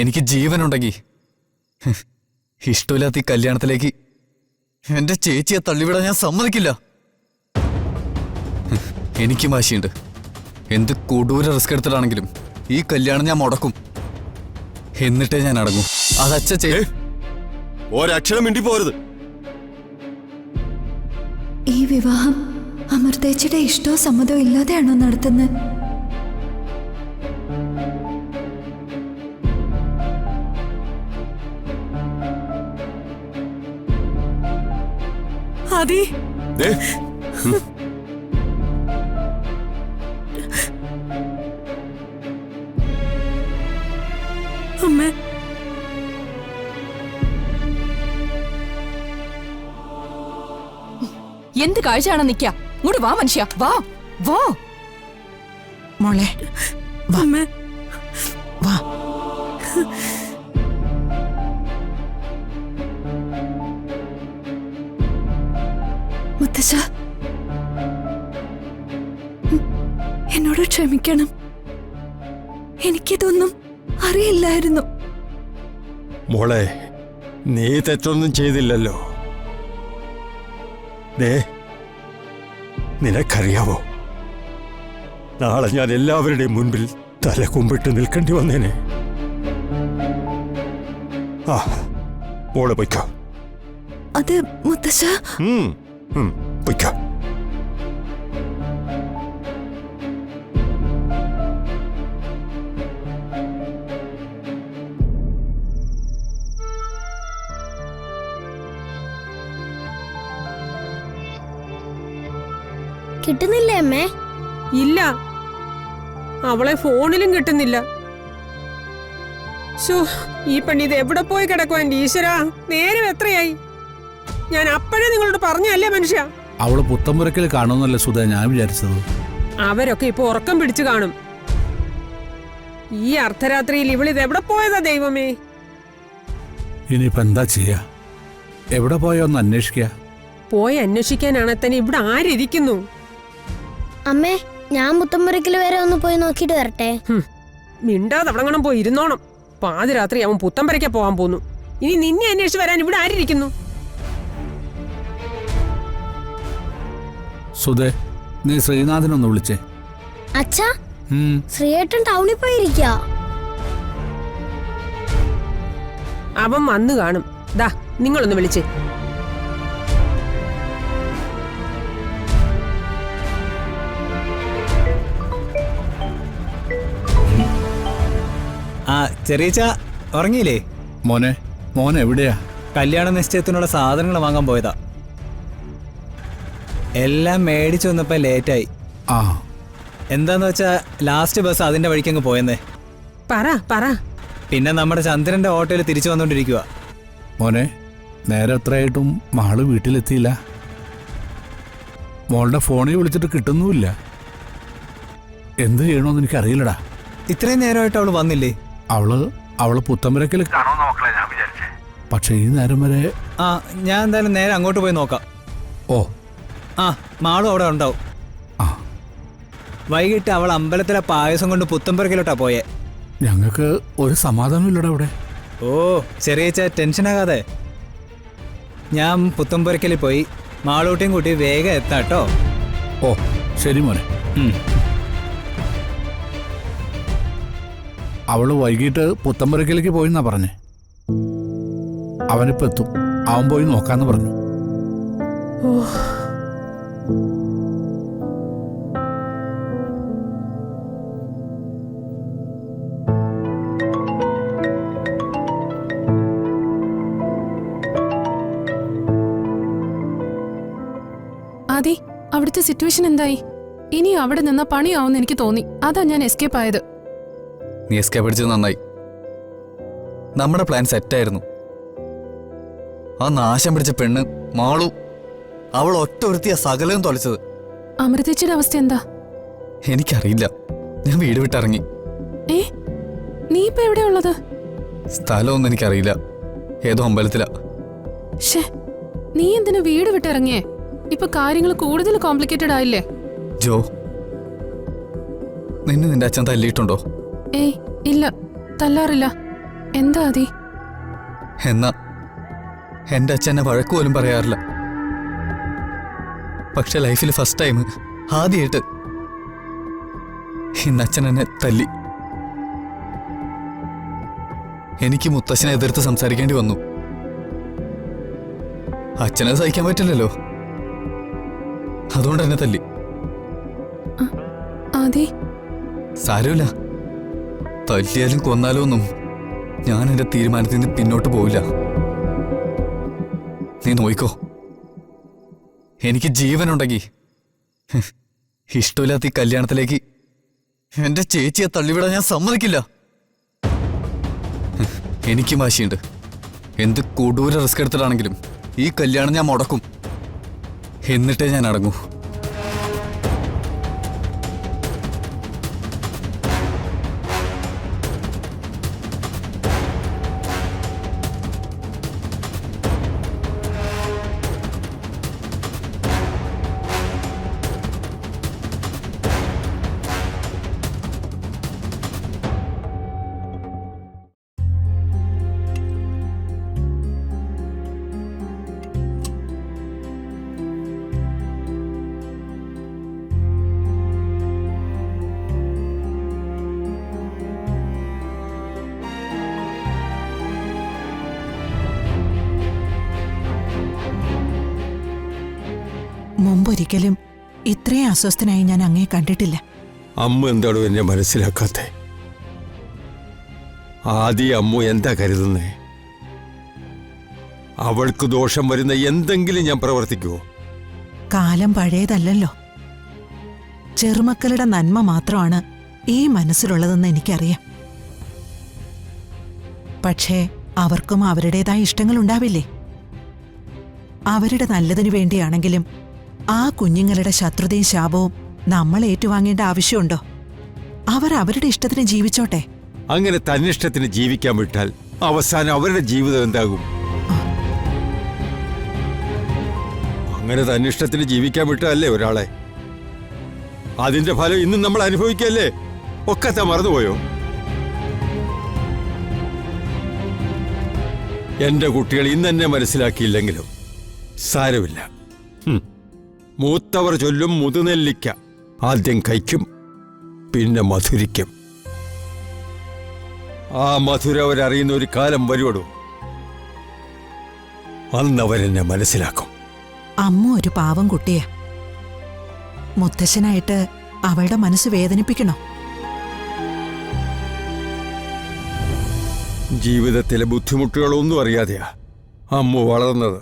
എനിക്ക് ജീവനുണ്ടെങ്കിൽ ഇഷ്ടമില്ലാത്ത ഈ കല്യാണത്തിലേക്ക് എന്റെ ചേച്ചിയെ തള്ളിവിടാൻ ഞാൻ സമ്മതിക്കില്ല. എനിക്ക് വാശിയുണ്ട്. എന്ത് കൊടൂര റിസ്ക് എടുത്തിട്ടാണെങ്കിലും ഈ കല്യാണം ഞാൻ മുടക്കും. എന്നിട്ടേ ഞാൻ അടങ്ങും. അതച്ഛ ഒരക്ഷരം മിണ്ടി പോരുത്. ഈ വിവാഹം അമൃതേച്ചിയുടെ ഇഷ്ടവും സമ്മതവും ഇല്ലാതെയാണോ നടത്തുന്നത്? ആദി, അമ്മേ, എന്ത് കാഴ്ചയാണ് നിക്ക? ഇങ്ങോട്ട് വാ മനുഷ്യ, വാ വാ മോളെ, അമ്മേ, വാ. മുത്തശ്ശ, എന്നോട് ക്ഷമിക്കണം. എനിക്കിതൊന്നും അറിയില്ലായിരുന്നു. മോളെ, നീ തെറ്റൊന്നും ചെയ്തില്ലല്ലോ. നിനക്കറിയാവോ, നാളെ ഞാൻ എല്ലാവരുടെയും മുൻപിൽ തല കുമ്പിട്ട് നിൽക്കേണ്ടി വന്നേനെ. ആ, മോളെ പൊയ്ക്കോ. അത് മുത്തശ്ശ, പൊയ്ക്കോ. കിട്ടുന്നില്ലേ അമ്മേ? ഇല്ല, അവളെ ഫോണിലും കിട്ടുന്നില്ല. ഈ പെണ്ണിത് എവിടെ പോയി കിടക്കുവാ? എന്റെ ഈശ്വരാ, നേരം എത്രയായി? ഞാൻ അപ്പോഴേ നിങ്ങളോട് പറഞ്ഞല്ലേ മനുഷ്യ. അവള് പുത്തമ്പുരക്കൽ കാണുമെന്നല്ലേ സുധ ഞാൻ വിചാരിച്ചത്. അവരൊക്കെ ഇപ്പൊ ഉറക്കം പിടിച്ചു കാണും. ഈ അർദ്ധരാത്രിയിൽ ഇവളിത് എവിടെ പോയതാ ദൈവമേ? ഇനിയിപ്പോ എന്താ ചെയ്യാ? എവിടെ പോയോന്ന് അന്വേഷിക്ക. പോയി അന്വേഷിക്കാനാണെ തന്നെ ഇവിടെ ആരിയ്ക്കുന്നു? അമ്മേ, ഞാൻ പുത്തമ്പുരക്കിൽ വരെ ഒന്ന് പോയി നോക്കിട്ട് വരട്ടെ. മിണ്ടാതെ അവിടെ പോയി ഇരുന്നോണം. പാതിരാത്രി അവൻ പുത്തമ്പരയ്ക്ക പോവാൻ പോന്നു. ഇനി നിന്നെ അന്വേഷിച്ച് വരാൻ ഇവിടെ ആരിയ്ക്കുന്നു? സുധേ, നീ ശ്രീനാഥനൊന്ന് വിളിച്ചേ. അച്ഛാ, ശ്രീയേട്ടൻ ടൗണിൽ പോയിരിക്ക. അവൻ വന്നു കാണും. ദാ, നിങ്ങളൊന്ന് വിളിച്ചേ. ആ, ചെറിയച്ച ഉറങ്ങിയില്ലേ? മോനെ, മോൻ എവിടെയാ? കല്യാണ നിശ്ചയത്തിനുള്ള സാധനങ്ങൾ വാങ്ങാൻ പോയതാ. എല്ലാം മേടിച്ചു വന്നപ്പോ ലേറ്റായി. ആ, എന്താന്ന് വെച്ചാ ലാസ്റ്റ് ബസ് അതിന്റെ വഴിക്കങ്ങ് പോയെന്നേ. പറ. പിന്നെ നമ്മുടെ ചന്ദ്രന്റെ ഓട്ടോയിൽ തിരിച്ചു വന്നോണ്ടിരിക്കുക. മോനെ, നേരെ എത്രയായിട്ടും മാള് വീട്ടിലെത്തിയില്ല. മോളുടെ ഫോണിൽ വിളിച്ചിട്ട് കിട്ടുന്നുമില്ല. എന്ത് ചെയ്യണമെന്ന് എനിക്കറിയില്ലടാ. ഇത്രയും നേരമായിട്ട് അവള് വന്നില്ലേ? അവള് പുത്തമ്പരക്കൽ പക്ഷെ ഈ നേരം വരെ. ആ, ഞാൻ എന്തായാലും നേരെ അങ്ങോട്ട് പോയി നോക്കാം. ഓ, ആ, മാളും അവിടെ ഉണ്ടാവും. ആ, വൈകിട്ട് അവൾ അമ്പലത്തിലെ പായസം കൊണ്ട് പുത്തമ്പരക്കലോട്ടാ പോയേ. ഞങ്ങൾക്ക് ഒരു സമാധാനം ഇല്ലടാ ഇവിടെ. ഓ, ചെറിയച്ച ടെൻഷനാകാതെ. ഞാൻ പുത്തമ്പരക്കലിൽ പോയി മാളൂട്ടിയും കൂട്ടി വേഗം എത്താട്ടോ. ഓ, ശരി മോനെ. അവള് വൈകിട്ട് പുത്തമ്പരക്കലേക്ക് പോയിന്നാ പറഞ്ഞേ. അവനിപ്പോ എത്തും. അവൻ പോയി നോക്കാന്ന് പറഞ്ഞു. ആദി, അവിടുത്തെ സിറ്റുവേഷൻ എന്തായി? ഇനി അവിടെ നിന്ന പണിയാവുമെന്ന് എനിക്ക് തോന്നി. അതാ ഞാൻ എസ്കേപ്പ് ആയത്. നീ എസ്കേപ്പ് അടിച്ചത് നന്നായി. നമ്മുടെ പ്ലാൻ സെറ്റായിരുന്നു. ആ നാശം പിടിച്ച പെണ്ണ് മാളു, അവൾ ഒറ്റ ഒരുത്തിയ സകലവും തൊലച്ചത്. അമൃതേച്ചിയുടെ അവസ്ഥ എന്താ? എനിക്കറിയില്ല. ഞാൻ വീട് വിട്ടിറങ്ങി. നീ ഇപ്പൊ എവിടെയാ ഉള്ളത്? സ്ഥലമൊന്നും എനിക്കറിയില്ല. ഏതോ അമ്പലത്തിലാ. നീ എന്തിനാ വീട് വിട്ടിറങ്ങിയേ? ഇപ്പൊ കാര്യങ്ങൾ കൂടുതൽ കോംപ്ലിക്കേറ്റഡ് ആയില്ലേ? ജോ, നിന്നെ നിന്റെ അച്ഛൻ തല്ലിയിട്ടുണ്ടോ? ഇല്ല, തല്ലാറില്ല. എന്താ ആദി? എന്നാ എൻ്റെ അച്ഛൻ എന്നെ വഴക്ക് പോലും പറയാറില്ല. പക്ഷെ ലൈഫിൽ ഫസ്റ്റ് ടൈം ആദ്യമായിട്ട് ഇന്ന് അച്ഛൻ എന്നെ തല്ലി. എനിക്ക് മുത്തശ്ശനെ എതിർത്ത് സംസാരിക്കേണ്ടി വന്നു. അച്ഛനെ സഹിക്കാൻ പറ്റില്ലല്ലോ, അതുകൊണ്ട് എന്നെ തല്ലി. ആദി, സാരമില്ല, തല്ലിയാലും കൊന്നാലും ഒന്നും ഞാൻ എൻ്റെ തീരുമാനത്തിൽ നിന്ന് പിന്നോട്ട് പോവില്ല. നീ നോയിക്കോ, എനിക്ക് ജീവനുണ്ടെങ്കിൽ ഇഷ്ടമില്ലാത്ത ഈ കല്യാണത്തിലേക്ക് എൻ്റെ ചേച്ചിയെ തള്ളിവിടാൻ ഞാൻ സമ്മതിക്കില്ല. എനിക്കും വാശിയുണ്ട്. എന്ത് കൊടൂര റിസ്ക് എടുത്തിട്ടാണെങ്കിലും ഈ കല്യാണം ഞാൻ മുടക്കും, എന്നിട്ടേ ഞാൻ അടങ്ങൂ. മുമ്പൊരിക്കലും ഇത്രയും അസ്വസ്ഥനായി ഞാൻ അങ്ങേ കണ്ടിട്ടില്ല. അമ്മ എന്താണോ എന്നെ മനസ്സിലാക്കാത്തെ? ആദ്യം അമ്മ എന്താ കരുതുന്നേ? അവൾക്ക് ദോഷം വരുന്ന എന്തെങ്കിലും ഞാൻ പ്രവർത്തിക്കുവോ? കാലം പഴയതല്ലല്ലോ. ചെറുമക്കളുടെ നന്മ മാത്രമാണ് ഈ മനസ്സിലുള്ളതെന്ന് എനിക്കറിയാം. പക്ഷേ അവർക്കും അവരുടേതായ ഇഷ്ടങ്ങളുണ്ടാവില്ലേ? അവരുടെ നല്ലതിനു വേണ്ടിയാണെങ്കിലും ആ കുഞ്ഞുങ്ങളുടെ ശത്രുതയും ശാപവും നമ്മൾ ഏറ്റുവാങ്ങേണ്ട ആവശ്യമുണ്ടോ? അവർ അവരുടെ ഇഷ്ടത്തിന് ജീവിച്ചോട്ടെ. അങ്ങനെ തന്നിഷ്ടത്തിന് ജീവിക്കാൻ വിട്ടാൽ അവസാനം അവരുടെ ജീവിതം എന്താകും? അങ്ങനെ തന്നിഷ്ടത്തിന് ജീവിക്കാൻ വിട്ടല്ലേ ഒരാളെ, അതിന്റെ ഫലം ഇന്നും നമ്മൾ അനുഭവിക്കല്ലേ? ഒക്കത്തെ മറന്നുപോയോ? എന്റെ കുട്ടികൾ ഇന്നെന്നെ മനസ്സിലാക്കിയില്ലെങ്കിലും സാരമില്ല. മൂത്തവർ ചൊല്ലും മുതുനെല്ലിക്ക ആദ്യം കഴിക്കും, പിന്നെ മധുരിക്കും. ആ മധുര അവരറിയുന്ന ഒരു കാലം വരുവടൂ. അന്നവരെന്നെ മനസ്സിലാക്കും. അമ്മ ഒരു പാവം കുട്ടിയാ. മുത്തശ്ശനായിട്ട് അവളുടെ മനസ്സ് വേദനിപ്പിക്കണോ? ജീവിതത്തിലെ ബുദ്ധിമുട്ടുകളൊന്നും അറിയാതെയാ അമ്മ വളർന്നത്.